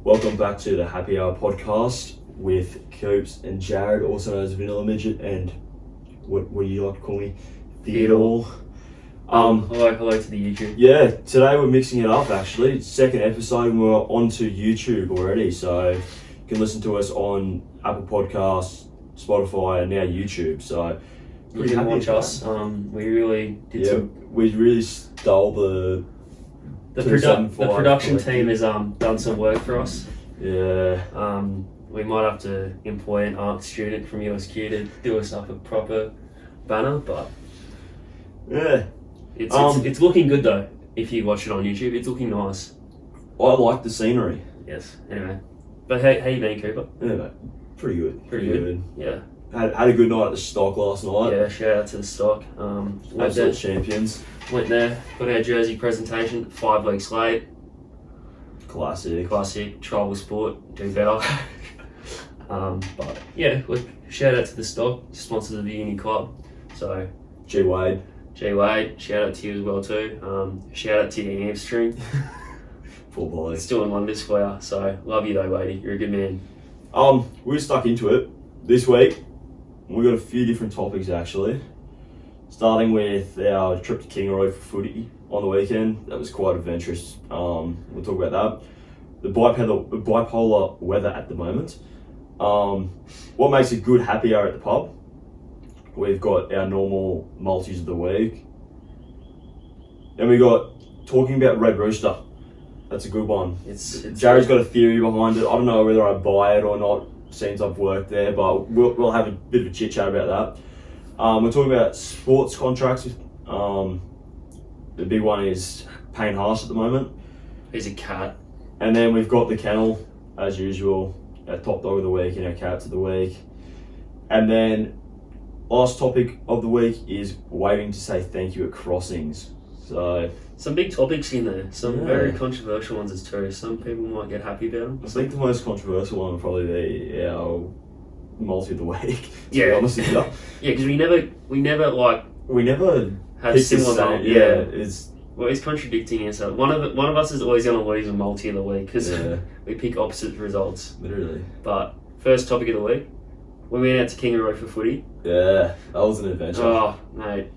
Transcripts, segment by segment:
Welcome back to the Happy Hour podcast with Coops and Jared, also known as Vanilla Midget, and what do you like to call me? Theodore. Hello to the YouTube. Yeah, today we're mixing it up actually. It's second episode and we're onto YouTube already, so you can listen to us on Apple Podcasts, Spotify, and now YouTube. So You can watch us. We really did we really stole the production team has done some work for us. Yeah. We might have to employ an art student from USQ to do us up a proper banner, but yeah, it's looking good though. If you watch it on YouTube, it's looking nice. I like the scenery. Yes. Anyway, but how you been, Cooper? Yeah, pretty good. Pretty good. Yeah. Had a good night at the stock last night. Yeah. Shout out to the stock. Absolute champions. Went there, got our jersey presentation 5 weeks late. Classic, tribal sport, do better. But yeah, look, shout out to the stock, sponsors of the uni club. So G Wade, shout out to you as well too. Shout out to your hamstring. Full volley. It's doing wonders for you. So love you though, Wadey. You're a good man. We're stuck into it this week. We've got a few different topics actually. Starting with our trip to Kingaroy for footy on the weekend. That was quite adventurous. We'll talk about that. The bipolar weather at the moment. What makes a good happy hour at the pub? We've got our normal multis of the week. Then we got talking about Red Rooster. That's a good one. Jared's got a theory behind it. I don't know whether I buy it or not since I've worked there, but we'll have a bit of a chit chat about that. We're talking about sports contracts. The big one is Payne Haas at the moment. He's a cat. And then we've got the kennel, as usual, our top dog of the week and our cats of the week. And then last topic of the week is waiting to say thank you at crossings. So some big topics in there. Some very controversial ones too. Some people might get happy about them. I think the most controversial one would probably be our multi of the week. To be honest with you. Yeah, because we never had similar ones. Yeah, it's contradicting us. One of us is always going to lose a multi of the week because we pick opposite results. Literally. But first topic of the week, we went out to Kingaroy for footy. Yeah, that was an adventure. Oh mate,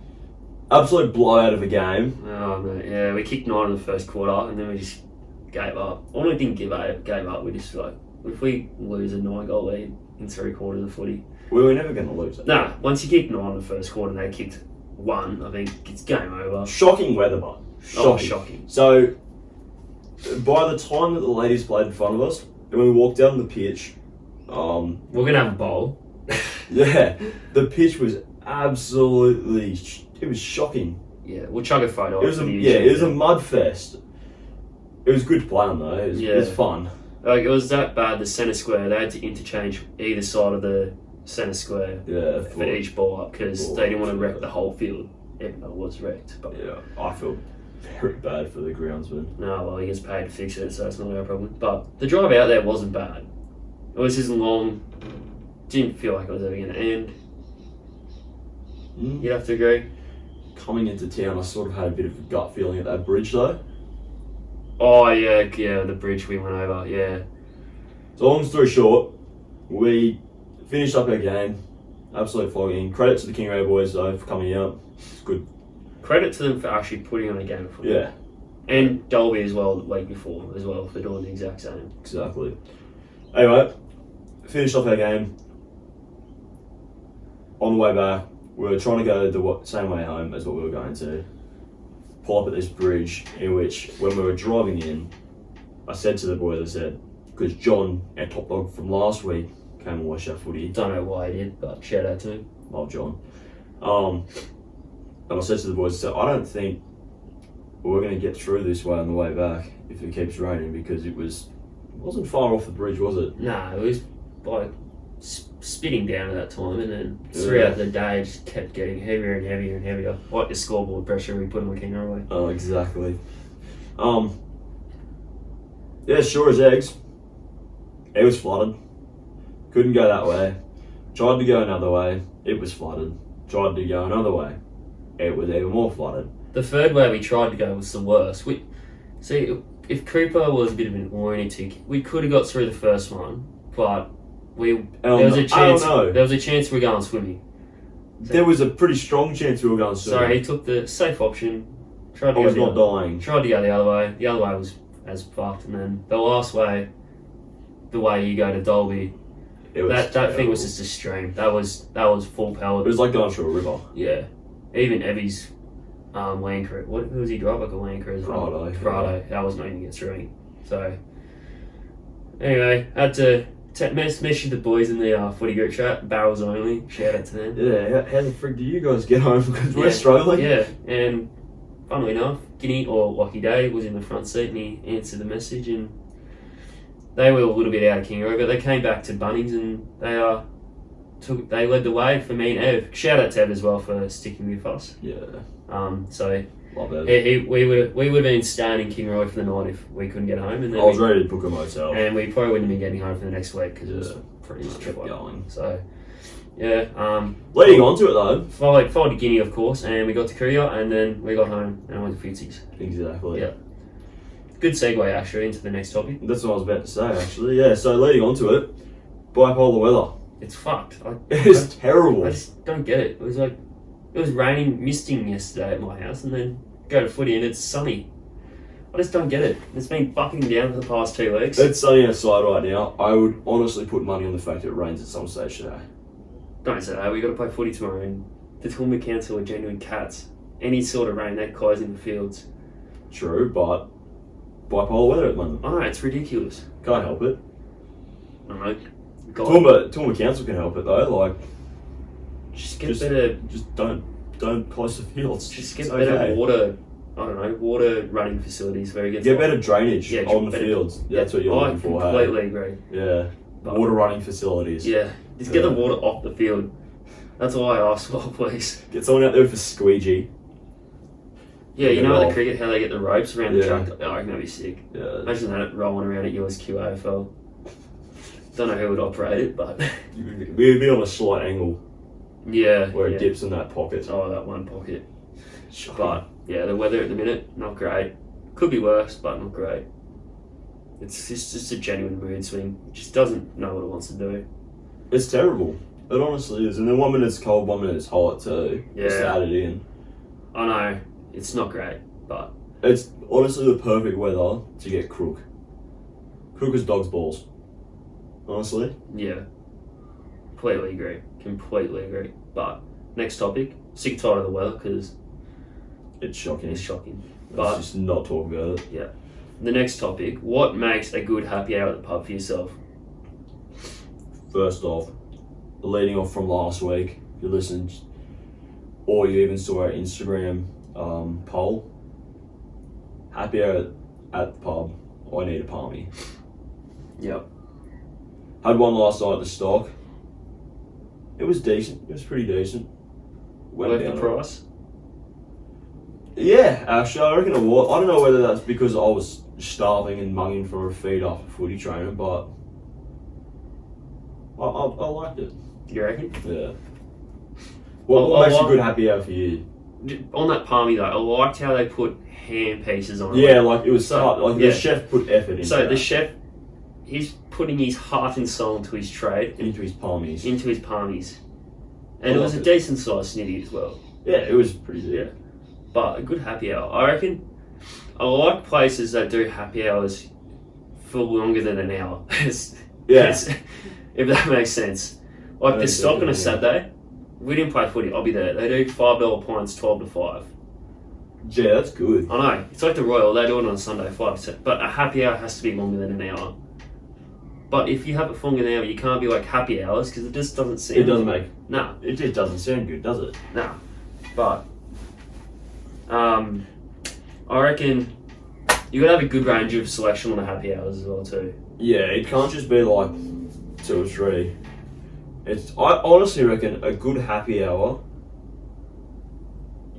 absolute blowout of a game. Oh mate, yeah, we kicked 9 in the first quarter and then we just gave up. I don't think gave up. We just like, if we lose a 9-goal lead in 3 quarters of footy, we were never going to lose it. Nah, once you kick 9 in the first quarter and they kicked 1, I think it's game over. Shocking weather, but shocking. So by the time that the ladies played in front of us, and when we walked down the pitch, we're gonna have a bowl. Yeah, the pitch was absolutely. It was shocking. Yeah, we'll chug a photo. It was a mud fest. It was good to play on though. It was fun. Like, it was that bad. The centre square, they had to interchange either side of the centre square for each ball up because they didn't want to wreck the whole field. Even though it was wrecked. But yeah, I feel very bad for the groundsman. No, well, he gets paid to fix it, so it's not our problem. But the drive out there wasn't bad. It was just long. Didn't feel like it was ever going to end. You'd have to agree. Coming into town, I sort of had a bit of a gut feeling at that bridge though. Oh yeah, the bridge we went over, yeah. So long story short, we finished up our game. Absolute flogging. Credit to the Kingaroy boys though for coming out. It's good. Credit to them for actually putting on a game of football. Yeah. And Dolby as well, the week before as well, for doing the exact same. Exactly. Anyway, finished off our game. On the way back, we were trying to go the same way home as what we were going to. Pull up at this bridge, in which, when we were driving in, I said to the boys, because John, our top dog from last week, came and watched our footy. Don't know why he did, but shout out to him. Love John. And I said to the boys, I don't think we're going to get through this way on the way back if it keeps raining, because it wasn't far off the bridge, was it? No, it was like spitting down at that time, and then throughout the day it just kept getting heavier and heavier and heavier, like the scoreboard pressure we put on Kingaroy. Oh, exactly. Yeah, sure as eggs. It was flooded. Couldn't go that way. Tried to go another way. It was flooded. Tried to go another way. It was even more flooded. The third way we tried to go was the worst. if Cooper was a bit of an lunatic, we could have got through the first one, but there was a chance. There was a chance we're going swimming. So, there was a pretty strong chance we were going swimming. So he took the safe option. I was not dying. Tried to go the other way. The other way was as fucked, and then the last way, the way you go to Dolby, that thing was just a stream. That was full power. It was like going through a river. Yeah, even Evie's Land Cruiser. Who was he drive like a Land Cruiser? Prado. That was not even get through. So anyway, had to message the boys in the footy group chat. Barrels only. Shout out to them. Yeah. How the frick do you guys get home? Because we're struggling. Yeah, and funnily enough, Guinea or Lucky Day was in the front seat and he answered the message, and they were a little bit out of Kingaroy, but they came back to Bunnings and they led the way for me and Ev. Shout out to Ev as well for sticking with us. Yeah. So love Ev. We would have been staying in Kingaroy for the night if we couldn't get home, and then I was ready to book a motel, and we probably wouldn't have been getting home for the next week because it was pretty much kept going. So. Yeah. Leading on to it though, followed to Guinea, of course, and we got to Korea, and then we got home and went to Footsies. Exactly. Yeah. Good segue actually into the next topic. That's what I was about to say actually. Yeah. So leading on to it, bipolar weather. It's fucked. It's terrible. I just don't get it. It was raining, misting yesterday at my house, and then go to footy and it's sunny. I just don't get it. It's been bucking down for the past 2 weeks. It's sunny outside right now. I would honestly put money on the fact that it rains at some stage today. Don't say that. We got to play footy tomorrow, and the Toowoomba Council are genuine cats. Any sort of rain, they're closing in the fields. True, but bipolar weather at the moment. I know, it's ridiculous. Can't help it. I know. Toowoomba Council can help it though. Like, just better. Just don't close the fields. Just get better water. I don't know, water running facilities where it gets. Get better drainage on the better fields. That's what you're looking for. I completely agree. Yeah, water running facilities. Yeah. Just get the water off the field. That's all I ask for, please. Get someone out there with a squeegee. Yeah, you know the cricket, how they get the ropes around the track? Oh, I reckon that'd be sick. Yeah. Imagine that rolling around at USQ AFL. Don't know who would operate it, but... We'd be on a slight angle. Yeah. Where it dips in that pocket. Oh, that one pocket. But, yeah, the weather at the minute, not great. Could be worse, but not great. It's just a genuine mood swing. It just doesn't know what it wants to do. It's terrible. It honestly is. And then 1 minute it's cold, 1 minute it's hot too. Yeah. Just add it in. I know. It's not great, but... It's honestly the perfect weather to get crook. Crook as dog's balls. Honestly. Yeah. Completely agree. But, next topic. Sick tired of the weather because... It's shocking. But let's just not talk about it. Yeah. The next topic. What makes a good happy hour at the pub for yourself? First off, leading off from last week, if you listened, or you even saw our Instagram poll, happy hour at the pub, I need a palmy. Yep. Had one last night at the stock. It was decent. It was pretty decent. Worth the price? Yeah, actually, I reckon it was. I don't know whether that's because I was starving and munging for a feed after footy training, but I liked it. You reckon? Yeah. What makes a good happy hour for you? On that palmy though, I liked how they put ham pieces on it. Yeah, like it was the chef put effort into it. So the chef, he's putting his heart and soul into his trade. Into his palmies. And it was a decent sized snitty as well. Yeah, it was pretty good. Yeah. But a good happy hour. I reckon I like places that do happy hours for longer than an hour. If that makes sense. Like the stock on a Saturday, we didn't play footy, I'll be there. They do $5 pints 12 to 5. Yeah, that's good. I know. It's like the Royal, they do it on Sunday 5%. But a happy hour has to be longer than an hour. But if you have it for longer than an hour, you can't be like happy hours because it just doesn't sound... It doesn't make... Nah. It just doesn't sound good, does it? Nah. But... I reckon you gotta have a good range of selection on the happy hours as well too. Yeah, it can't just be like 2 or 3. I honestly reckon a good happy hour,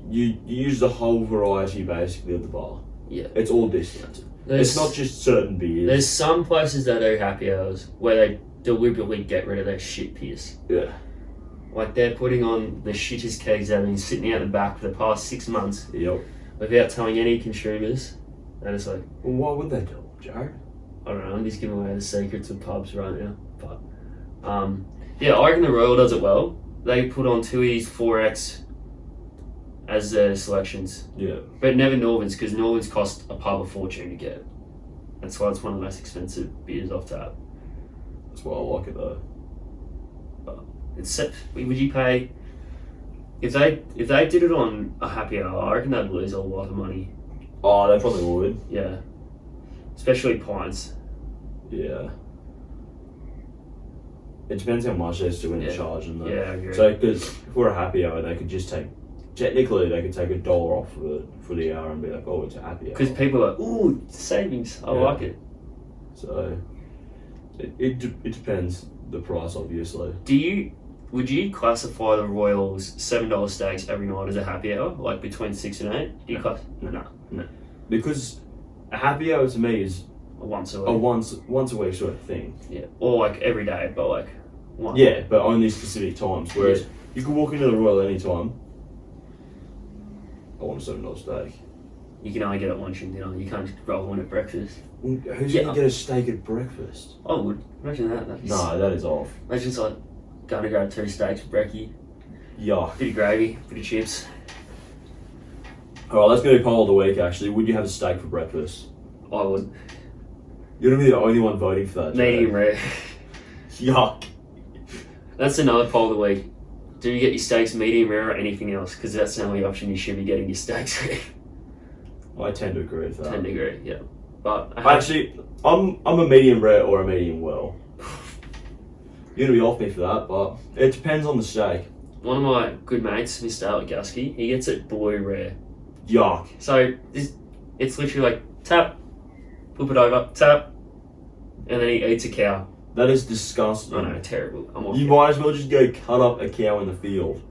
you use the whole variety basically of the bar. Yeah. It's all discounted. It's not just certain beers. There's some places that do happy hours where they deliberately get rid of their shit piss. Yeah. Like they're putting on the shittest kegs that have been sitting out the back for the past 6 months. Yep. Without telling any consumers They're just like, Well, why would they do it, Jared? I don't know, I'm just giving away the secrets of pubs right now. But, yeah, I reckon the Royal does it well. They put on 2E's 4X as their selections. Yeah. But never Northern's, because Northern's cost a pub a fortune to get. That's why it's one of the most expensive beers off tap. That's why I like it though. It's would you pay if they did it on a happy hour? I reckon they'd lose a lot of money. Oh, they probably would. Yeah, especially pints. Yeah. It depends how much they're still in Yeah. charge though. Yeah, I agree. So, because for a happy hour, they could just take. Technically, they could take $1 off for the hour and be like, "Oh, it's a happy hour." Because people are like, "Ooh, savings! I like it." So, it depends the price, obviously. Would you classify the Royals $7 steaks every night as a happy hour, like between 6 and 8? Do you No. Because a happy hour to me is once a week. a once a week sort of thing. Yeah, or like every day, but like once. Yeah, but only specific times. Whereas you can walk into the Royal anytime. I want a $7 steak. You can only get it lunch and dinner. You can't just roll in at breakfast. Who's gonna get a steak at breakfast? I would. Imagine that. No, that is off. Imagine it's like going to grab 2 steaks for brekkie, Yuck. bit of gravy, bit of chips. Alright, let's go to poll of the week actually. Would you have a steak for breakfast? I would. You're gonna be the only one voting for that. Medium rare. Yuck. That's another poll of the week. Do you get your steaks medium rare or anything else? Because that's the only option you should be getting your steaks. I tend to agree with that. 10 degree, yeah. But Actually, I'm a medium rare or a medium well. You're gonna be off me for that, but it depends on the steak. one of my good mates, Mr. Alec Gasky, he gets it blue rare. Yuck. So it's literally like tap, flip it over, tap, and then he eats a cow. That is disgusting. I know, terrible. I'm off You it. might as well just go cut up a cow in the field.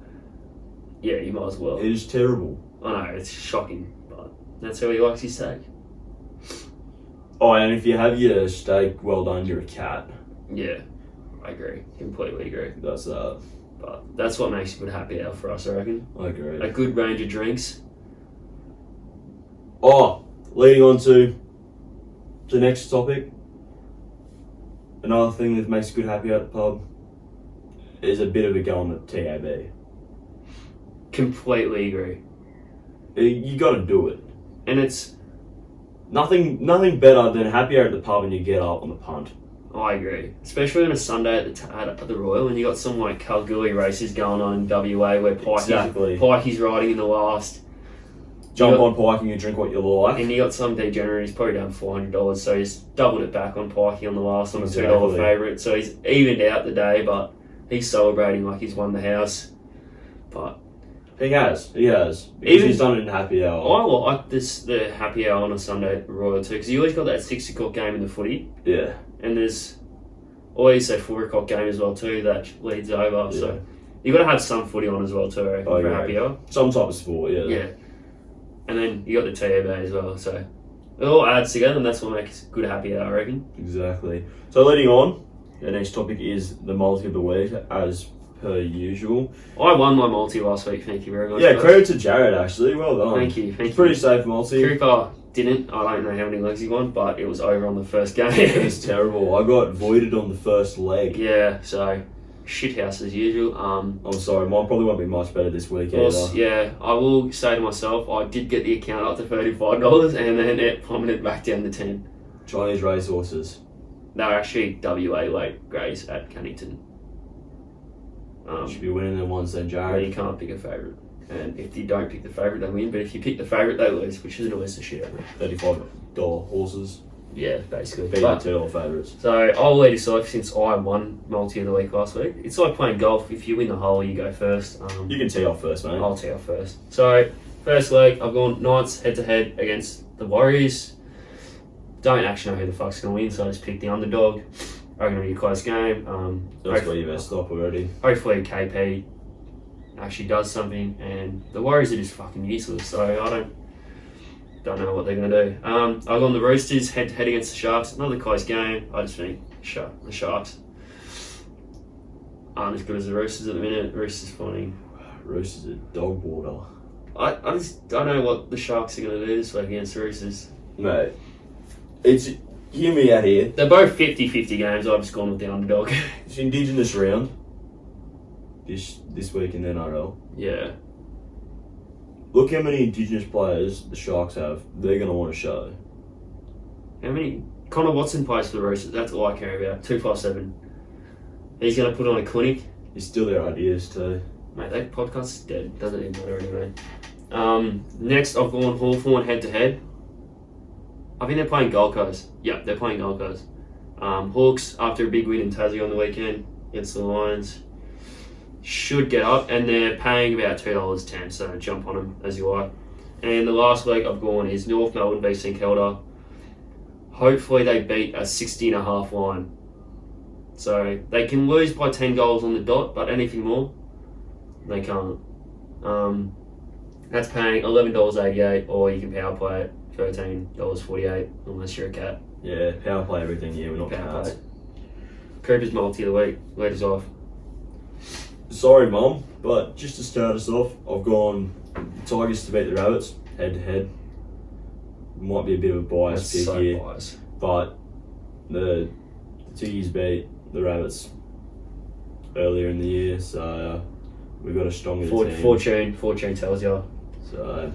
Yeah, you might as well. It is terrible. I know, it's shocking, but that's how he likes his steak. Oh, and if you have your steak well done, you're a cat. Yeah, I agree. Completely agree. That's that. But that's what makes a good happy hour for us, I reckon. I agree. A good range of drinks. Oh, leading on to the next topic. Another thing that makes a good happy hour at the pub is a bit of a go on the TAB. Completely agree. You got to do it. And it's... Nothing better than a happy hour at the pub and you get up on the punt. I agree. Especially on a Sunday at the Royal, and you got some like Kalgoorlie races going on in WA where Pikey's riding in the last. Jump on Pikey and drink what you like. And you got some degenerate, he's probably done $400, so he's doubled it back on Pikey on the last on a $2 favourite. So he's evened out the day, but he's celebrating like he's won the house. But He has. Because he's done it in happy hour. I like the happy hour on a Sunday at the Royal too, because you always got that 6 o'clock game in the footy. Yeah. And there's always a 4 o'clock game as well too that leads over. Yeah. So you got to have some footy on as well too, I reckon, for happy hour. Some type of sport, yeah. Yeah. And then you got the TAB as well. So it all adds together, and that's what makes good happy hour, I reckon. Exactly. So leading on, the next topic is the multi of the week, as per usual. I won my multi last week. Thank you very much. Yeah, guys. credit to Jared actually. Well done. Thank you. It's pretty safe multi. Cooper didn't. I don't know how many legs he won, but it was over on the first game. It was terrible. I got voided on the first leg. Yeah, so shithouse as usual. I'm sorry, mine probably won't be much better this week either. Yeah, I will say to myself, I did get the account up to $35 and then it plummeted back down to 10. Chinese racehorses. They were actually WA late greys at Cunnington. Should be winning them ones then, Where Jared. you can't pick a favourite. And if you don't pick the favourite, they win. But if you pick the favourite, they lose, which is always the shit out of it. $35 horses. Yeah, basically. Beating $2 favourites. So I'll lead us off since I won multi of the week last week. It's like playing golf. If you win the hole, you go first. You can tee off first, mate. I'll tee off first. So first leg, I've gone Knights head to head against the Warriors. Don't actually know who the fuck's going to win, so I just picked the underdog. I'm going to be a close game. That's where you better stop already. Hopefully KP actually does something, and the Warriors are just fucking useless, so I don't know what they're going to do. I've gone the Roosters head to head against the Sharks. Another close game. I just think the Sharks aren't as good as the Roosters at the minute. Roosters finding. Roosters are dog water. I just don't know what the Sharks are going to do this week against the Roosters. Mate, it's... Hear me out here. They're both 50-50 games. I've just gone with the underdog. It's Indigenous round this week in the NRL. Yeah. Look how many Indigenous players the Sharks have. They're going to want to show. How many? Connor Watson plays for the Roosters. That's all I care about. 257. He's going to put on a clinic. He's still their ideas too. Mate, that podcast is dead. Doesn't even matter anyway. Next, I've gone Hawthorn head-to-head. I think they're playing Gold Coast. Yeah, they're playing Gold Coast. Hawks, after a big win in Tassie on the weekend against the Lions, should get up, and they're paying about $2.10, so jump on them as you like. And the last leg I've gone is North Melbourne v St Kilda. Hopefully they beat a 60.5 line. So they can lose by 10 goals on the dot, but anything more, they can't. That's paying $11.88, or you can power play it, $13.48, unless you're a cat. Yeah, power play everything. Yeah, we're not Power cats. play. Cooper's multi of the week. Lead us off. Sorry, Mum, but just to start us off, I've gone Tigers to beat the Rabbits head to head. Might be a bit of a bias pick here, biased. but the Tigers beat the Rabbits earlier in the year, so we've got a stronger team. Fortune tells you. So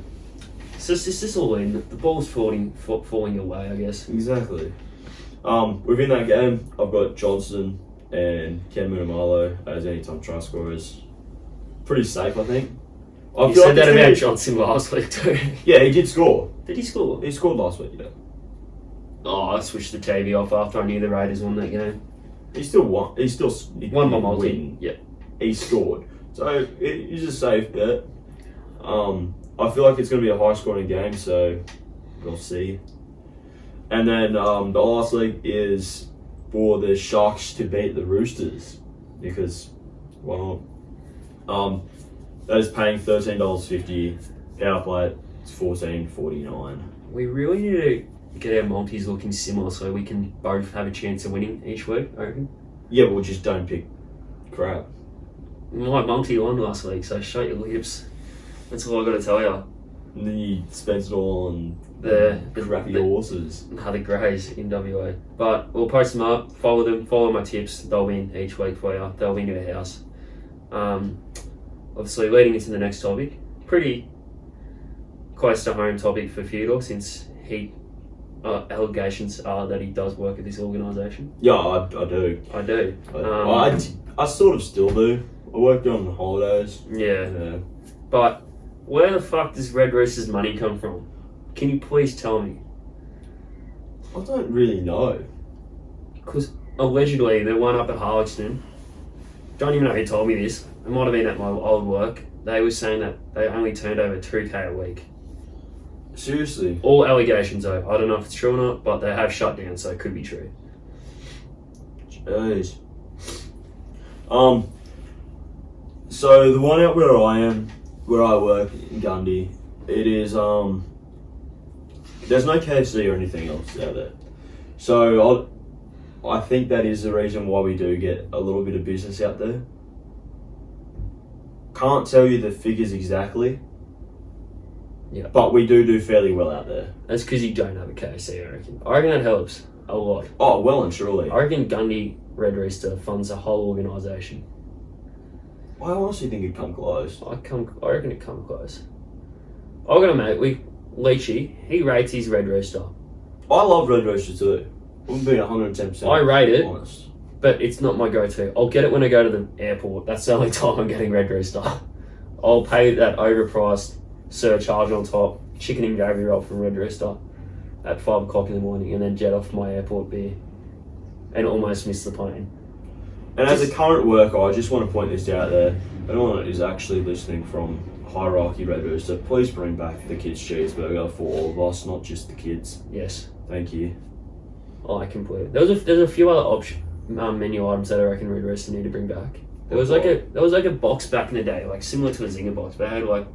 It's just all in. The ball's falling away, I guess. exactly. Within that game, I've got Johnson and Ken Munamalo as anytime try scorers. Pretty safe, I think. I You feel said that this about team- Johnson last week too. Yeah, he did score. Did he score? He scored last week, yeah. Oh, I switched the TV off after I knew the Raiders won that game. He still won. He Won by multi. win. Yeah. He scored. So he's a safe bet. I feel like it's going to be a high scoring game, so we'll see. And then the last leg is for the Sharks to beat the Roosters because, well, that is paying $13.50. Power play, it's $14.49. We really need to get our multis looking similar so we can both have a chance of winning each week, I reckon. Yeah, but we just don't pick crap. My multi won last week, so shut your lips. That's all I got to tell you. And then you spend it all on The crappy horses. The Greys in WA. But we'll post them up, follow them, follow my tips. They'll win each week for you. They'll win your house. Obviously, leading into the next topic, pretty close to home topic for Theodore since allegations are that he does work at this organisation. Yeah, I do. I do. I sort of still do. I worked on holidays. Yeah. But where the fuck does Red Roosters' money come from? Can you please tell me? I don't really know. Because allegedly the one up at Harlexton, don't even know who told me this. It might have been at my old work. They were saying that they only turned over $2,000 a week. Seriously? All allegations though. I don't know if it's true or not, but they have shut down, so it could be true. Jeez. So the one out where I work in Gundy, it is there's no KFC or anything else out there. So I think that is the reason why we do get a little bit of business out there. Can't tell you the figures exactly. Yeah. But we do fairly well out there. That's because you don't have a KFC, I reckon. I reckon that helps a lot. Oh, well and truly. I reckon Gundy Red Rooster funds a whole organisation. I honestly think it'd come close. I reckon it come close. I got a mate, Leachy, he rates his Red Rooster. I love Red Rooster too. I'm being 110%. I rate it, honest. but it's not my go-to. I'll get it when I go to the airport. That's the only time I'm getting Red Rooster. I'll pay that overpriced surcharge on top, chicken and gravy roll from Red Rooster at 5 o'clock in the morning and then jet off my airport beer and almost miss the plane. And as a current worker, I just want to point this out there. Anyone that is actually listening from Hierarchy Red Rooster, please bring back the kids' cheeseburger for all of us, not just the kids. Yes. Thank you. I completely. There's a few other menu items that I reckon Red Rooster need to bring back. There was like a box back in the day, like similar to a Zinger box, but it had like,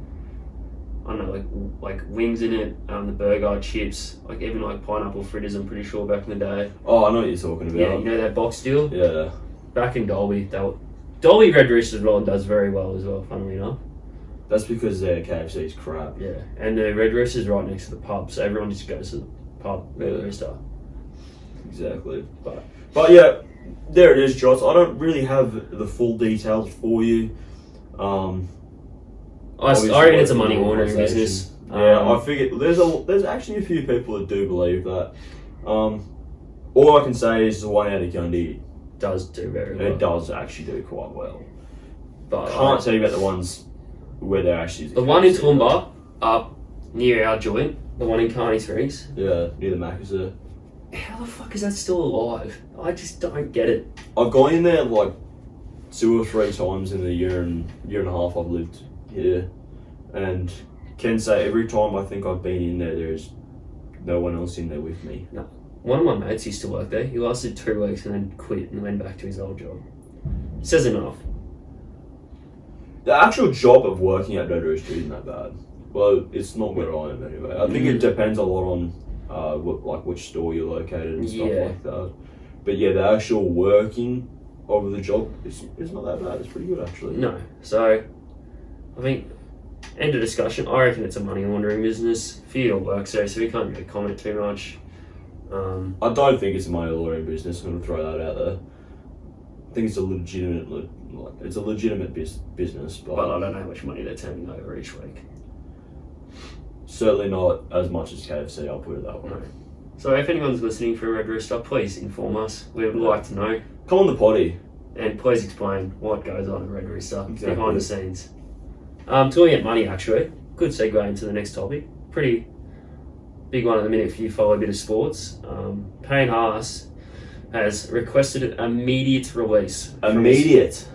I don't know, like wings in it, the burger, chips, like even like pineapple fritters. I'm pretty sure back in the day. Oh, I know what you're talking about. Yeah, you know that box deal. Yeah. Back in Dolby, Dolby Red Rooster's roll does very well as well. Funnily enough. That's because their KFC's crap. Yeah, and the Red Rooster's right next to the pub, so everyone just goes to the pub, Red Rooster. Exactly. But yeah, there it is, Joss. I don't really have the full details for you. I reckon it's a money laundering business. Yeah, I figured there's actually a few people that do believe that. All I can say is the one out of Gundy does do very well. It does actually do quite well. But can't tell you about the ones where they're actually... The one in Toowoomba, up near our joint, the one in Carney Springs. Yeah, near the Macca's there. How the fuck is that still alive? I just don't get it. I've gone in there like 2 or 3 times in the year and a half I've lived here, and can say every time I think I've been in there, there's no one else in there with me. No. One of my mates used to work there. He lasted 2 weeks and then quit and went back to his old job. Says enough. The actual job of working at Red Rooster isn't that bad. Well, it's not where I am anyway. I think it depends a lot on which store you're located and stuff like that. But yeah, the actual working of the job is not that bad. It's pretty good actually. No. So, I think, end of discussion. I reckon it's a money laundering business. Field works there, so we can't really comment too much. I don't think it's a money laundering business. I'm going to throw that out there. I think it's a legitimate business, but I don't know how much money they're turning over each week. Certainly not as much as KFC, I'll put it that way. No. So if anyone's listening from Red Rooster, please inform us. We would like to know. Come on the Poddy. And please explain what goes on at Red Rooster Exactly. behind the scenes. Talking about money, actually, good segue into the next topic. Pretty big one at the minute if you follow a bit of sports. Payne Haas has requested an immediate release. Immediate?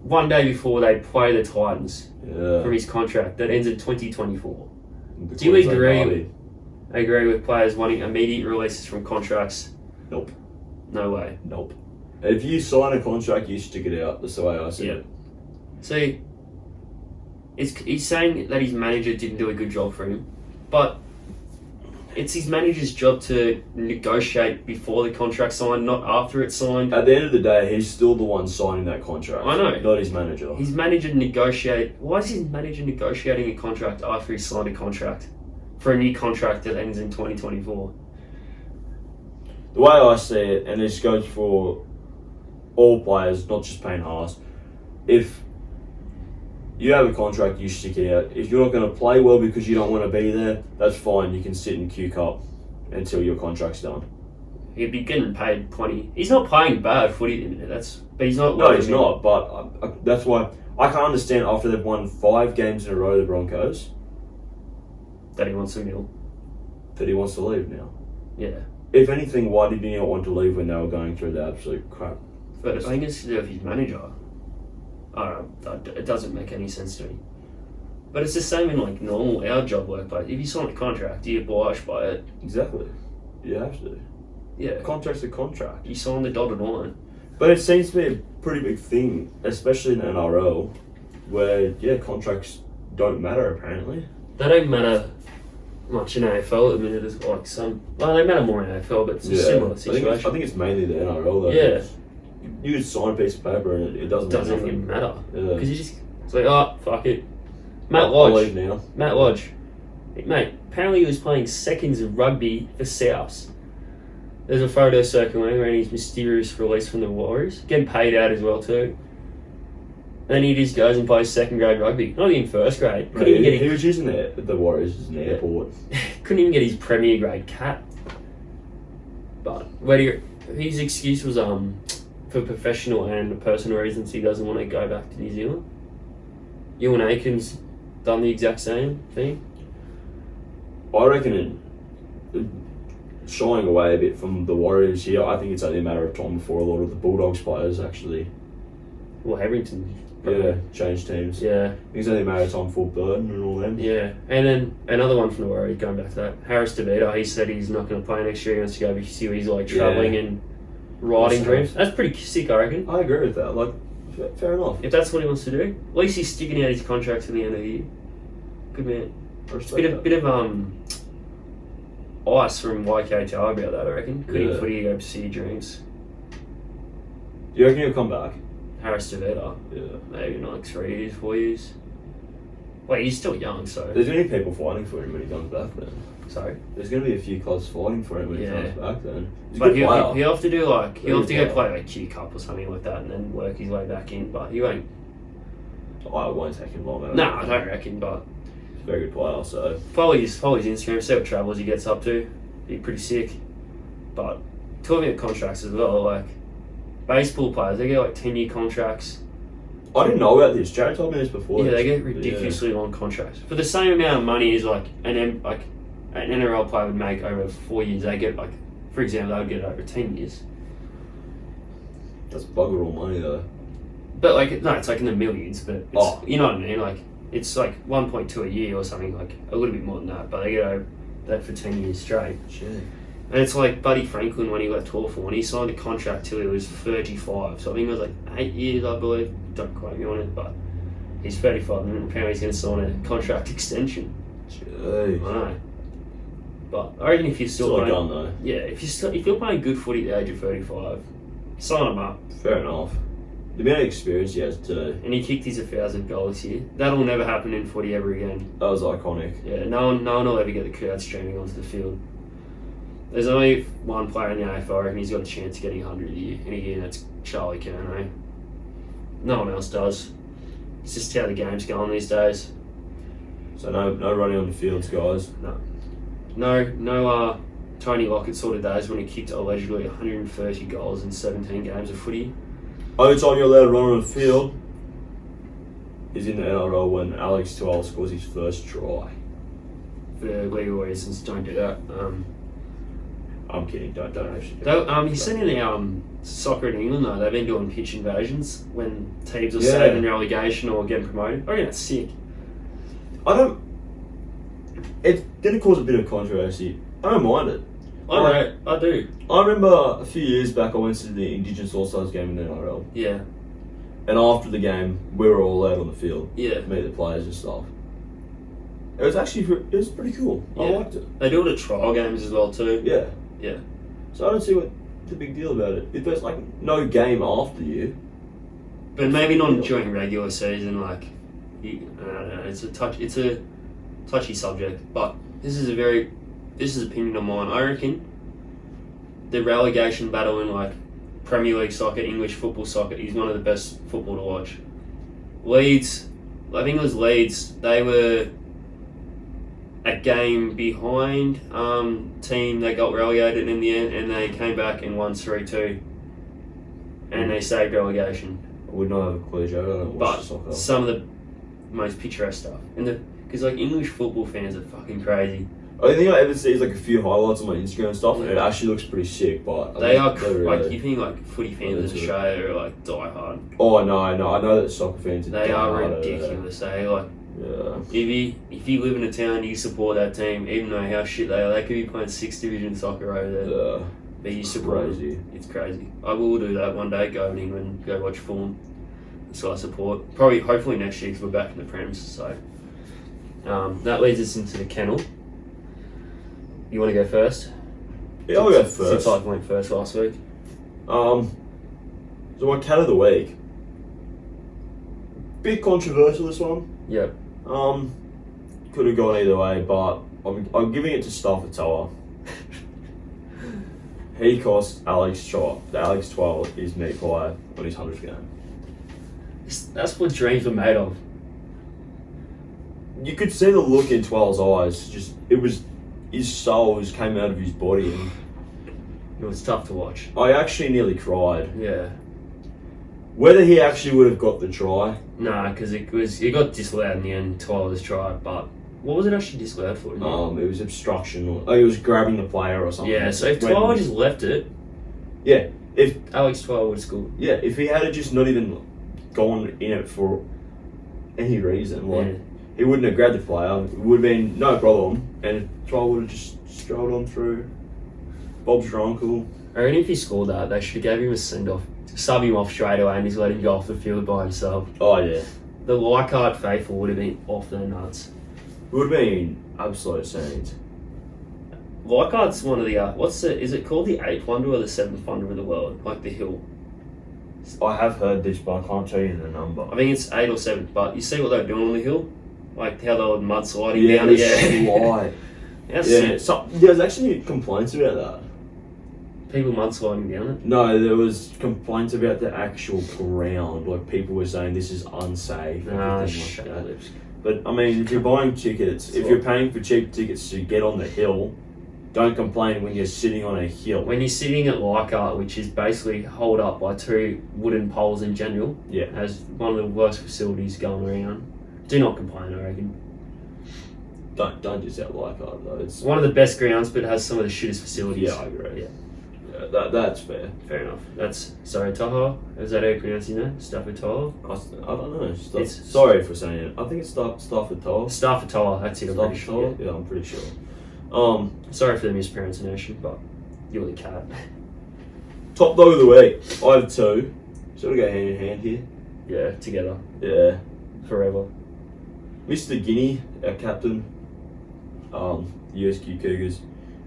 One day before they play the Titans from his contract that ends in 2024. Do you agree with players wanting immediate releases from contracts? Nope. No way. Nope. If you sign a contract, you stick it out. That's the way I see it. See, he's saying that his manager didn't do a good job for him, but it's his manager's job to negotiate before the contract's signed, not after it's signed. At the end of the day, he's still the one signing that contract. I know. Not his manager. His manager negotiate. Why is his manager negotiating a contract after he's signed a contract for a new contract that ends in 2024? The way I see it, and this goes for all players, not just Payne Haas, if you have a contract, you stick it out. If you're not going to play well because you don't want to be there, that's fine. You can sit and queue up until your contract's done. He'd be getting paid plenty. He's not playing bad footy in there. But he's not. No, he's not. But that's why I can't understand after they've won 5 games in a row, the Broncos, that he wants a meal. That he wants to leave now. Yeah. If anything, why did he not want to leave when they were going through the absolute crap? But I think it's to do with his manager. It doesn't make any sense to me. But it's the same in like normal our job workplace. If you sign a contract, you're obliged by it. Exactly. You have to. Yeah. Contract's a contract. You sign the dotted line. But it seems to be a pretty big thing, especially in the NRL, where contracts don't matter apparently. They don't matter much in AFL at the minute. As like some, well, they matter more in AFL, but it's a similar situation. I think it's mainly the NRL though. Yeah. You just sign a piece of paper and it doesn't even matter. Yeah. Because you just, it's like, oh, fuck it. Matt I'll Lodge. leave now. Matt Lodge. Mate, apparently he was playing seconds of rugby for Souths. There's a photo circulating around his mysterious release from the Warriors. Getting paid out as well too. And then he just goes and plays second grade rugby. Not even first grade. He was using the Warriors as an airport. Couldn't even get his premier grade cap. But his excuse was for professional and personal reasons he doesn't want to go back to New Zealand. Ewan Aiken's done the exact same thing. I reckon shying away a bit from the Warriors here, I think it's only a matter of time before a lot of the Bulldogs players actually Harrington change teams. Yeah. I think it's only a matter of time before Burton and all them. Yeah. And then another one from the Warriors, going back to that, Harris DeVito, he said he's not going to play next year. He wants to go pursue his travelling and riding dreams. That's pretty sick, I reckon. I agree with that. Like, fair enough. If that's what he wants to do, at least he's sticking out his contract to the end of the year. Good man. Bit of ice from YKT about that, I reckon. Quitting footy to go pursue your dreams. Do you reckon he'll come back? Harris DeVito. Yeah. Maybe in like 3 years, 4 years. Wait, he's still young, so. There's many people fighting for him when he comes back then. Sorry. There's going to be a few clubs fighting for him when he comes back then. He's a But good player. he'll have to do like, he'll have to go Very play like Q Cup or something like that and then work his way back in, but he won't. I won't take him long. No, I don't reckon, but He's a very good player, so. follow his Instagram, see what travels he gets up to. Be pretty sick. But talking about contracts as well, like baseball players, they get like 10-year contracts. I didn't know about this. Jared told me this before. Yeah, they get ridiculously long contracts. For the same amount of money as like an NRL player would make over 4 years, they get like, for example, they would get over 10 years. That's bugger all money though. But like, no, it's like in the millions, but it's, you know what I mean? Like, it's like 1.2 a year or something, like a little bit more than that, but they get over that for 10 years straight. Shit. And it's like Buddy Franklin when he left Hawthorn, he signed a contract till he was 35. So I think it was like 8 years, I believe. Don't quote me on it, but he's 35 and apparently he's going to sign a contract extension. Jeez. I know. But I reckon if you're still Still a playing, gun though. yeah, if you're playing good footy at the age of 35, sign him up. Fair enough. The amount of experience he has today. And he kicked his 1,000 goals here. That'll never happen in footy ever again. That was iconic. Yeah, no one will ever get the crowd streaming onto the field. There's only one player in the AFL, I reckon he's got a chance of getting 100 in a year, and that's Charlie Curnow. No one else does. It's just how the game's going these days. So no running on the fields, guys. No Tony Lockett sort of days when he kicked allegedly 130 goals in 17 games of footy. Only time you're allowed to run on the field is in the NRL when Alex Twal scores his first try. For legal reasons, don't do that. I'm kidding. Don't actually. Do He's seen in the soccer in England though. They've been doing pitch invasions when teams are Yeah. saving relegation or getting promoted. I reckon that's sick. It's going to cause a bit of controversy. I don't mind it. I do. I remember a few years back I went to the Indigenous All-Stars game in the NRL. Yeah. And after the game, we were all out on the field. Yeah. To meet the players and stuff. It was pretty cool. I Yeah. liked it. They do it at trial games as well too. Yeah. Yeah. So I don't see what the big deal about it. If there's like no game after you. But maybe not during regular season. Like, I don't know. It's a touchy subject. But this is opinion of mine. I reckon the relegation battle in like Premier League soccer, English football soccer is one of the best football to watch. Leeds, I think it was Leeds. They were a game behind team that got relegated in the end, and they came back and won 3-2, and they saved relegation. I would not have a clue, Joe. I don't watch But soccer. some of the most picturesque stuff, because like English football fans are fucking crazy. The only thing I ever see is like a few highlights on my Instagram and stuff, and it actually looks pretty sick. But They are really, like, you think like footy fans in into it. Australia are like die hard. Oh no, I know that soccer fans. They are diehard, ridiculous. They like, Yeah. if you live in a town, you support that team, even though how shit they are. They could be playing 6th division soccer over there, Yeah. but you support them. Crazy. It's crazy. I will do that one day. Go in England, go watch Fulham. That's what I support. Probably, hopefully next year because we're back in the Prems. So that leads us into the kennel. You want to go first? Yeah, I'll go Since first. I went first last week. So my cat of the week. Bit controversial, this one. Yep. Could have gone either way, but I'm giving it to Staffatoa. He cost Alex 12 his meat pie on his 100th game. That's what dreams are made of. You could see the look in 12's eyes. His soul just came out of his body, and It was tough to watch. I actually nearly cried. Yeah. Whether he actually would have got the try, Nah, because it got disallowed in the end. Tyler's try, but what was it actually disallowed for? it was obstruction, or he was grabbing the player or something. Yeah. So if Tyler just left it, yeah, if Alex Tyler would have scored. yeah, if he had just not even gone in it for any reason, like he wouldn't have grabbed the player. It would have been no problem, and Tyler would have just strolled on through. Bob's your uncle. I reckon if he scored that, they should have gave him a send off, sub him off straight away, and just let him go off the field by himself. Oh yeah, The Leichhardt faithful would have been off their nuts. it would have been absolute scenes. Leichhardt's one of the is it called the 8th wonder or the 7th wonder of the world? Like the hill. I have heard this, but I can't tell you the number. I think it's 8 or 7th, but you see what they were doing on the hill? Like how they were mudsliding Yeah, down the the slide. How Yeah, sick. there was actually complaints about that. People mudsliding down it. No, there was complaints about the actual ground. Like people were saying this is unsafe. Everything Shut like your that. lips. But I mean, if you're buying tickets, if you're paying for cheap tickets to get on the hill, don't complain when you're sitting on a hill. When you're sitting at Leichhardt, which is basically held up by two wooden poles in general, Yeah. has one of the worst facilities going around. Do not complain, I reckon. Don't just out like that though. It's One of the best grounds, but it has some of the shittest facilities. yeah, I agree. Yeah. Yeah, that's fair. Fair enough. That's sorry, Tahoe. Is that how you pronounce your name? Stafford Tahoe? I don't know. It's- Sorry for saying it. I think it's Stafford Tower. Stafford Tahoe. That's it. I'm pretty Stafford Tower. sure. Yeah, I'm pretty sure. Sorry for the mispronunciation, but you're the cat. Top dog of the week. I have two. Sort of go hand in hand here. Yeah, together Yeah. forever. Mr. Guinea, our captain, USQ Cougars,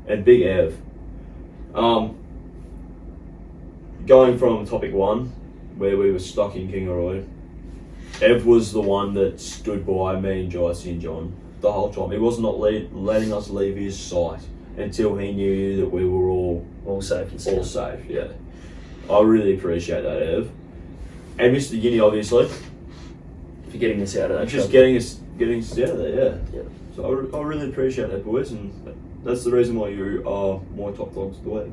and Big Ev. Going from topic one, where we were stuck in Kingaroy, Ev was the one that stood by me and Jicey and John the whole time. He was not letting us leave his sight until he knew that we were All safe and all sound. safe. Yeah, I really appreciate that, Ev. And Mr. Guinea, obviously, For getting us out of that. just trouble. getting us out of there. Yeah. Yeah. So I really appreciate that, boys, and that's the reason why you are my top dogs of the week.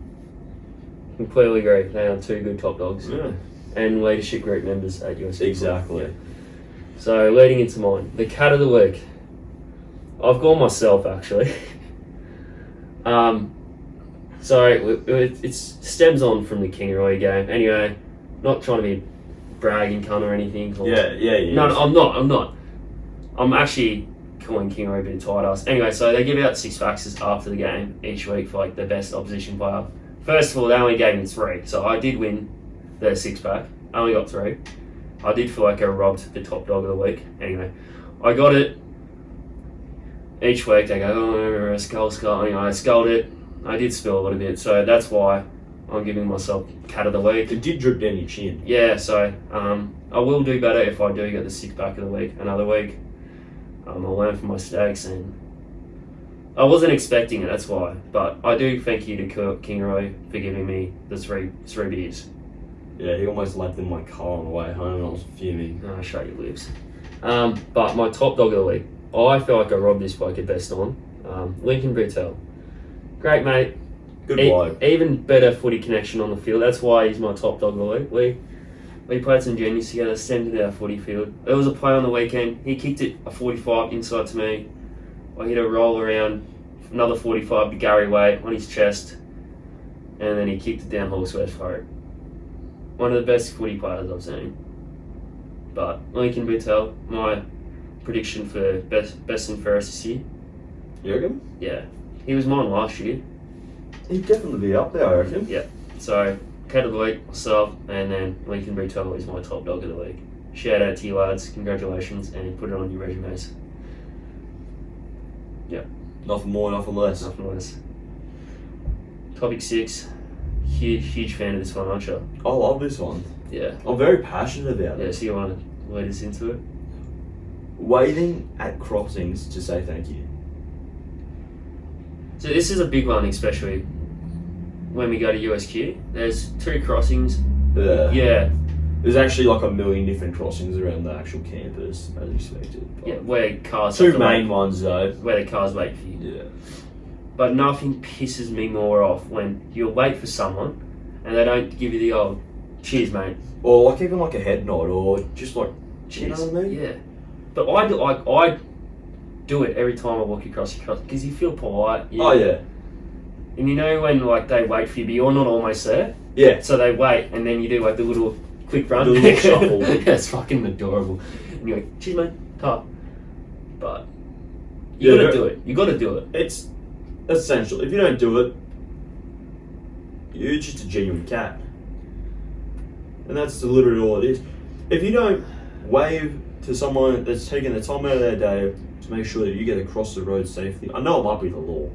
Completely agree. They are two good top dogs. Yeah. And leadership group members at USC. Exactly. Yeah. So leading into mine, the cat of the week. I've gone myself actually. So it stems on from the Kingaroy game. Anyway, not trying to be bragging cunt or anything. Or, Yeah. No, I'm not. I'm actually calling Kingaroy a bit of tight ass. Anyway, so they give out 6 faxes after the game each week for like the best opposition player. First of all, they only gave me 3, so I did win the 6-pack. I only got 3. I did feel like I robbed the top dog of the week. Anyway, I got it. Each week they go, oh, skull. Anyway, I sculled it. I did spill a little bit, so that's why I'm giving myself cat of the week. It did drip down your chin. Yeah, so I will do better if I do get the 6-pack of the week another week. I'll learn from my mistakes, and I wasn't expecting it, that's why. But I do thank you to Kingaroy for giving me the three beers. Yeah, he almost left in my car on the way home and I was fuming. Oh, shut your lips. But my top dog of the week, I feel like I robbed this bloke at best on. Lincoln Boutel. Great mate. Good bloke. Even better footy connection on the field. That's why he's my top dog of the week. We played some juniors together, stemmed our footy field. There was a play on the weekend. He kicked it a 45 inside to me. I hit a roll around, another 45 to Gary Way on his chest, and then he kicked it down Hawksworth's throat. One of the best footy players I've seen. But Lincoln Boutel, my prediction for best and fairest this year. You reckon? Yeah, he was mine last year. He'd definitely be up there, I reckon. Yeah. So cat of the week, myself, and then Lincoln Boutel is my top dog of the week. Shout out to you lads, congratulations, and put it on your resumes. Yeah. Nothing more, nothing less. Nothing less. Topic 6. Huge fan of this one, aren't you? I love this one. Yeah. I'm very passionate about Yeah, it. so you want to lead us into it? Waiting at crossings to say thank you. So this is a big one, especially when we go to USQ. There's 2 crossings. Yeah. There's actually like a million different crossings around the actual campus, as expected. But Yeah, where cars 2 have to main wait, ones though. where the cars wait for you. Yeah. But nothing pisses me more off when you'll wait for someone and they don't give you the old cheers, mate. Or like even like a head nod, or just like, Cheers. you know what I mean? Yeah. But I do it every time I walk across your cross because you feel polite. Oh yeah. And you know when like they wait for you, but you're not almost there. Yeah. So they wait, and then you do like the little quick run. The little shuffle. Yeah, it's fucking adorable. And you're like, cheers, mate. Ta. But you gotta do it. You gotta do it. It's essential. If you don't do it, you're just a genuine cat. And that's literally all it is. If you don't wave to someone that's taking the time out of their day to make sure that you get across the road safely, I know it might be the law,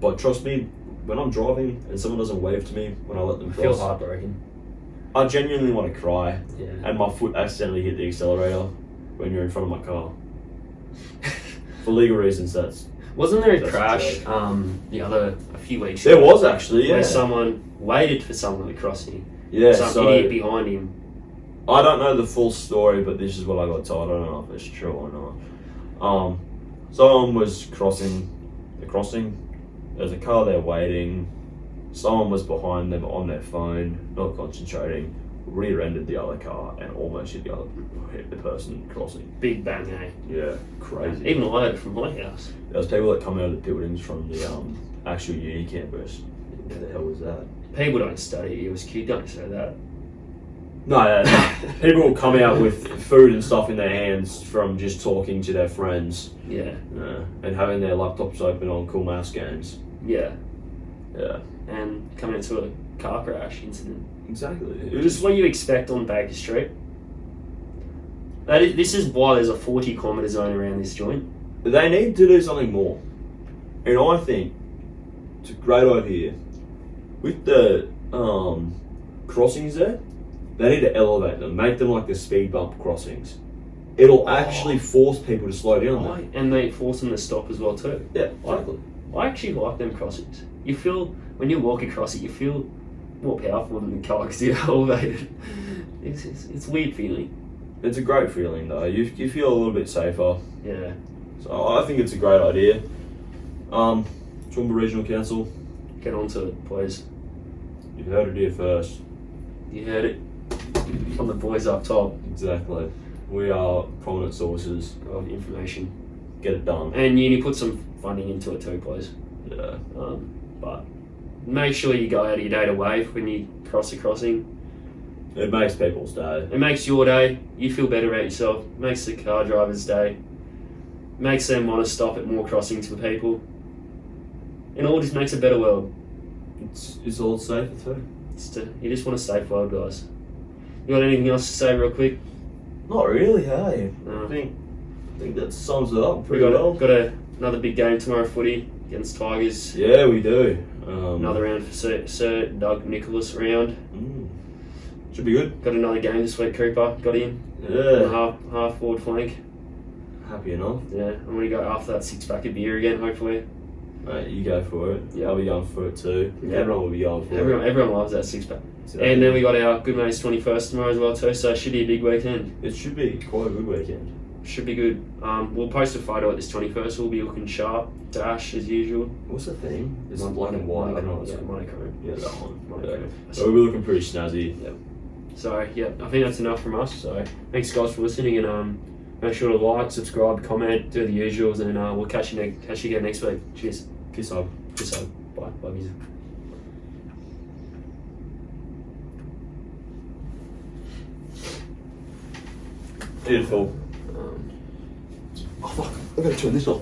but trust me, when I'm driving and someone doesn't wave to me when I let them I feel cross, heartbroken. I genuinely want to cry, Yeah. and my foot accidentally hit the accelerator when you're in front of my car. For legal reasons, that's Wasn't there a That's crash a a few weeks There ago was actually, where yeah. someone waited for someone at the crossing? Yeah, Some so idiot behind him. I don't know the full story, but this is what I got told. I don't know if it's true or not. Someone was crossing the crossing. There's a car there waiting. Someone was behind them on their phone, not concentrating. Rear-ended the other car and almost hit the person crossing. Big bang, eh? Yeah, crazy. Even I heard it from my house. There was people that come out of the buildings from the actual uni campus. What the hell was that? People don't study. It was cute. Don't say that. No, people will come out with food and stuff in their hands from just talking to their friends. Yeah. And having their laptops open on cool maths games. Yeah. Yeah. And coming into a car crash incident. Exactly. It Just was what you expect on Baker Street. This is why there's a 40-kilometre zone around this joint. They need to do something more. And I think it's a great idea. With the crossings there, they need to elevate them, make them like the speed bump crossings. It'll actually force people to slow down there. And they force them to stop as well too. Yeah, exactly. I actually like them crossings. You feel, when you walk across it, you feel more powerful than the car because you're elevated. It's a weird feeling. It's a great feeling though. You feel a little bit safer. Yeah. So I think it's a great idea. Toowoomba Regional Council, Get onto it, boys. you heard it here first. You heard it from the boys up top Exactly. We are prominent sources. of information. Get it done. And you need to put some funding into it too, boys. Yeah. But make sure you go out of your day to wave when you cross the crossing. It makes people's day. It makes your day. You feel better about yourself. Makes the car driver's day. Makes them want to stop at more crossings for people. And it all just makes a better world. It's all safer too. You just want a safe world, guys. You got anything else to say real quick? Not really, hey. No. I think that sums it up We pretty well. got another big game tomorrow, footy against Tigers. Yeah, we do. Another round for Sir Doug Nicholas round. Should be good. Got another game this week, Cooper. Got in. Yeah. Half forward flank. Happy enough. Yeah, I'm going to go after that 6-pack of beer again, hopefully. Mate, you go for it. Yeah. I'll be going for it too. Yeah. Everyone will be going for it. Everyone loves that 6-pack. Exactly. And then we got our Good Mates 21st tomorrow as well too, so it should be a big weekend. It should be quite a good weekend. Should be good. We'll post a photo at this 21st. We'll be looking sharp. Dash as usual. What's the theme? It's black and white. I don't know what it's called. Monochrome. Yeah, that one. Monochrome. Yeah. So we'll be looking pretty snazzy. Yep. So yeah, I think that's enough from us. So thanks guys for listening, and make sure to like, subscribe, comment, do the usuals, and we'll catch you again next week. Cheers. Kiss up. Peace out. Bye. Bye music. Beautiful. Oh fuck, I gotta turn this off.